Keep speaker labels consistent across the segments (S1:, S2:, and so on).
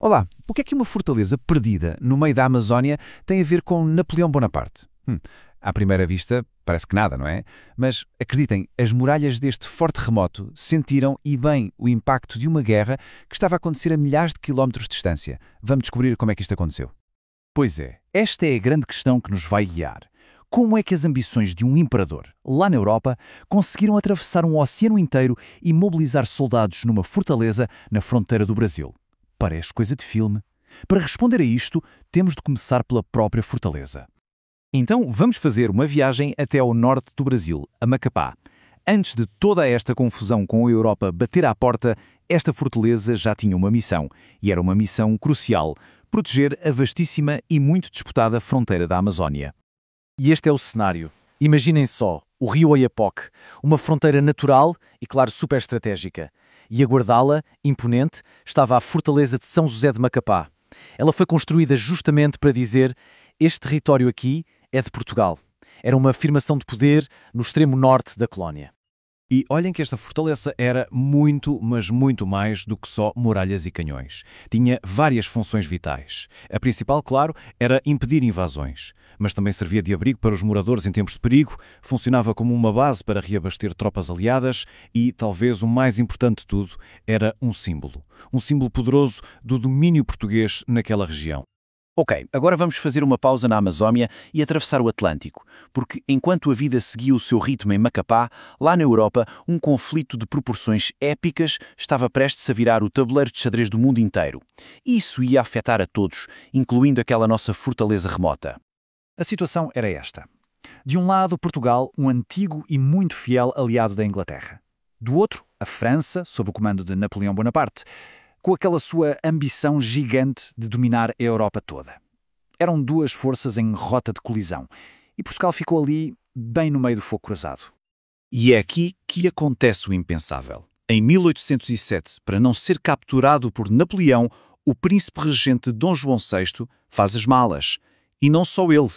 S1: Olá, o que é que uma fortaleza perdida no meio da Amazónia tem a ver com Napoleão Bonaparte? À primeira vista, parece que nada, não é? Mas acreditem, as muralhas deste forte remoto sentiram e bem o impacto de uma guerra que estava a acontecer a milhares de quilómetros de distância. Vamos descobrir como é que isto aconteceu.
S2: Pois é, esta é a grande questão que nos vai guiar. Como é que as ambições de um imperador, lá na Europa, conseguiram atravessar um oceano inteiro e mobilizar soldados numa fortaleza na fronteira do Brasil? Parece coisa de filme. Para responder a isto, temos de começar pela própria fortaleza. Então, vamos fazer uma viagem até ao norte do Brasil, a Macapá. Antes de toda esta confusão com a Europa bater à porta, esta fortaleza já tinha uma missão, e era uma missão crucial: proteger a vastíssima e muito disputada fronteira da Amazónia. E este é o cenário. Imaginem só, o rio Oiapoque, uma fronteira natural e, claro, super estratégica. E a guardá-la, imponente, estava a fortaleza de São José de Macapá. Ela foi construída justamente para dizer: este território aqui é de Portugal. Era uma afirmação de poder no extremo norte da colónia.
S1: E olhem que esta fortaleza era muito, mas muito mais do que só muralhas e canhões. Tinha várias funções vitais. A principal, claro, era impedir invasões, mas também servia de abrigo para os moradores em tempos de perigo, funcionava como uma base para reabastecer tropas aliadas e, talvez o mais importante de tudo, era um símbolo poderoso do domínio português naquela região.
S3: Ok, agora vamos fazer uma pausa na Amazónia e atravessar o Atlântico, porque enquanto a vida seguia o seu ritmo em Macapá, lá na Europa, um conflito de proporções épicas estava prestes a virar o tabuleiro de xadrez do mundo inteiro. Isso ia afetar a todos, incluindo aquela nossa fortaleza remota.
S2: A situação era esta. De um lado, Portugal, um antigo e muito fiel aliado da Inglaterra. Do outro, a França, sob o comando de Napoleão Bonaparte, com aquela sua ambição gigante de dominar a Europa toda. Eram duas forças em rota de colisão, e Portugal ficou ali, bem no meio do fogo cruzado.
S1: E é aqui que acontece o impensável. Em 1807, para não ser capturado por Napoleão, o príncipe regente Dom João VI faz as malas. E não só ele.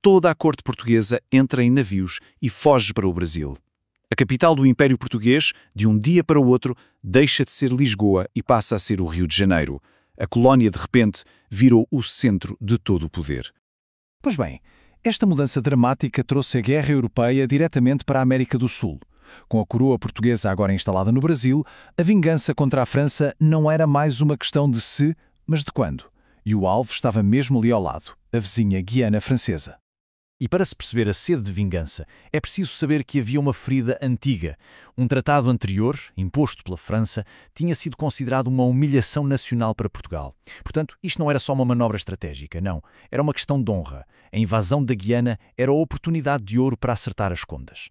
S1: Toda a corte portuguesa entra em navios e foge para o Brasil. A capital do Império Português, de um dia para o outro, deixa de ser Lisboa e passa a ser o Rio de Janeiro. A colónia, de repente, virou o centro de todo o poder.
S2: Pois bem, esta mudança dramática trouxe a guerra europeia diretamente para a América do Sul. Com a coroa portuguesa agora instalada no Brasil, a vingança contra a França não era mais uma questão de se, mas de quando. E o alvo estava mesmo ali ao lado, a vizinha Guiana Francesa. E para se perceber a sede de vingança, é preciso saber que havia uma ferida antiga. Um tratado anterior, imposto pela França, tinha sido considerado uma humilhação nacional para Portugal. Portanto, isto não era só uma manobra estratégica, não. Era uma questão de honra. A invasão da Guiana era a oportunidade de ouro para acertar as contas.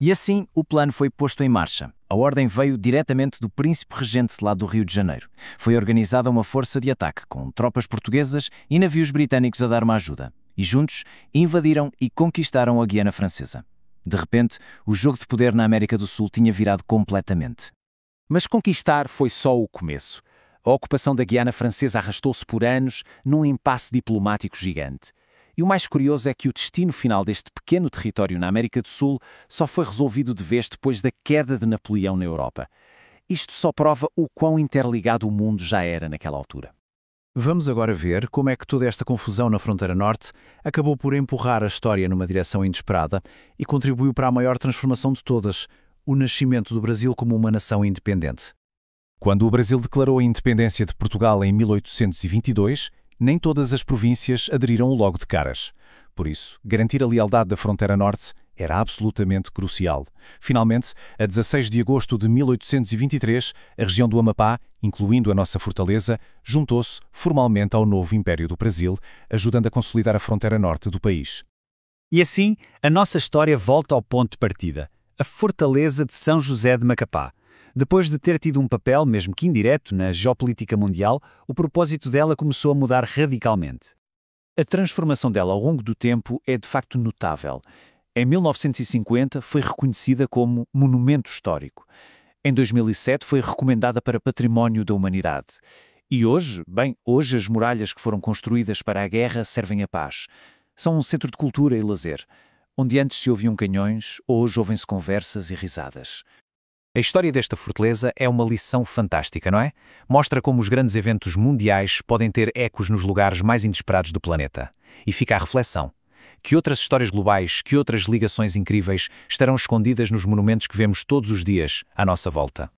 S3: E assim, o plano foi posto em marcha. A ordem veio diretamente do príncipe regente lá do Rio de Janeiro. Foi organizada uma força de ataque, com tropas portuguesas e navios britânicos a dar uma ajuda. E juntos invadiram e conquistaram a Guiana Francesa. De repente, o jogo de poder na América do Sul tinha virado completamente. Mas conquistar foi só o começo. A ocupação da Guiana Francesa arrastou-se por anos num impasse diplomático gigante. E o mais curioso é que o destino final deste pequeno território na América do Sul só foi resolvido de vez depois da queda de Napoleão na Europa. Isto só prova o quão interligado o mundo já era naquela altura.
S2: Vamos agora ver como é que toda esta confusão na fronteira norte acabou por empurrar a história numa direção inesperada e contribuiu para a maior transformação de todas, o nascimento do Brasil como uma nação independente. Quando o Brasil declarou a independência de Portugal em 1822, nem todas as províncias aderiram logo de caras. Por isso, garantir a lealdade da fronteira norte era absolutamente crucial. Finalmente, a 16 de agosto de 1823, a região do Amapá, incluindo a nossa fortaleza, juntou-se formalmente ao novo Império do Brasil, ajudando a consolidar a fronteira norte do país.
S4: E assim, a nossa história volta ao ponto de partida, a fortaleza de São José de Macapá. Depois de ter tido um papel, mesmo que indireto, na geopolítica mundial, o propósito dela começou a mudar radicalmente. A transformação dela ao longo do tempo é de facto notável. Em 1950 foi reconhecida como monumento histórico. Em 2007 foi recomendada para Património da Humanidade. E hoje as muralhas que foram construídas para a guerra servem à paz. São um centro de cultura e lazer. Onde antes se ouviam canhões, hoje ouvem-se conversas e risadas.
S2: A história desta fortaleza é uma lição fantástica, não é? Mostra como os grandes eventos mundiais podem ter ecos nos lugares mais inesperados do planeta. E fica a reflexão. Que outras histórias globais, que outras ligações incríveis estarão escondidas nos monumentos que vemos todos os dias à nossa volta?